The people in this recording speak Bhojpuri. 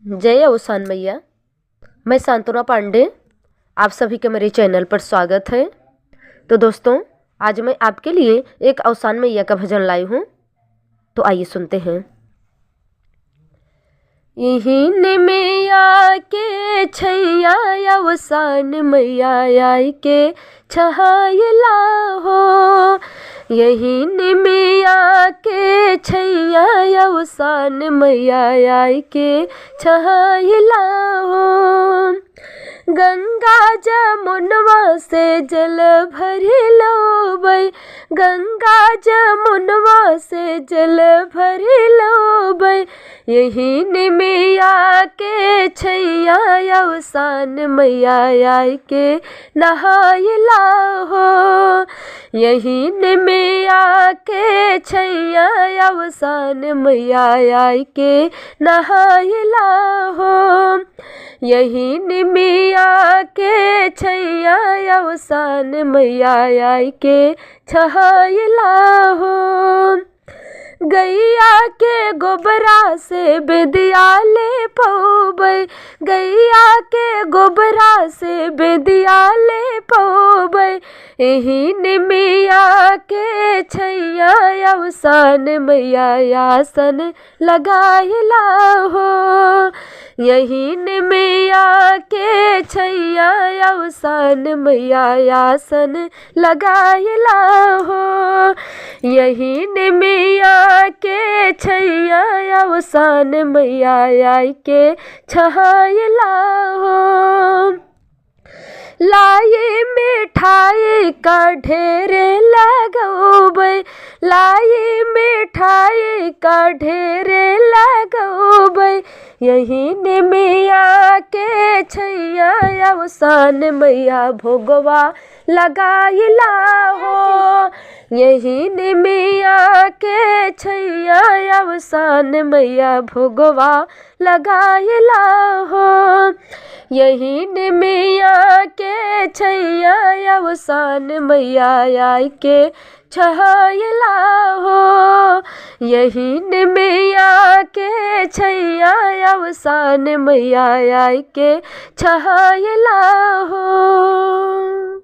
जय अवसान मैया। मैं सांत्वना पांडे, आप सभी के मेरे चैनल पर स्वागत है। तो दोस्तों, आज मैं आपके लिए एक अवसान मैया का भजन लाई हूँ, तो आइए सुनते हैं। यहीं में आके छैया अवसान मैया आई के छहायला हो। यहीं में आके छैया अवसान मैया आई के छहायला हो। गंगा जमुनवा से जल भरी लो बई, गंगा जमुनवा से जल भरी लो बई। यहीं में आके छैया अवसान मैया आई के नहायला हो। यहीं में आके छैया अवसान मैया आई के नहायला हो। यहीं में आके छैया अवसान मैया आई के छहायला हो। गैया के गोबरा से बेदिया ले पौबै, गैया के गोबरा से बेदिया ले पौबै। यहीं में आके छैया अवसान मैया आसन लगायला हो। यहीं में आके छैया अवसान मैया आसन लगायला हो। यहीं में आके छैया अवसान मैया आई के छहायला हो। लाई मिठाई का ढेरे लगौबै, लाई मिठाई का ढेरे लगौबै। यहीं में आके छैया अवसान मैया भोगवा लगायला हो। यहीं में आके छैया अवसान मैया भोगवा लगायला हो। यहीं में आके छैया अवसान मैया आई के छहायला हो। यहीं में आके छैया अवसान मैया आई के छहायला हो।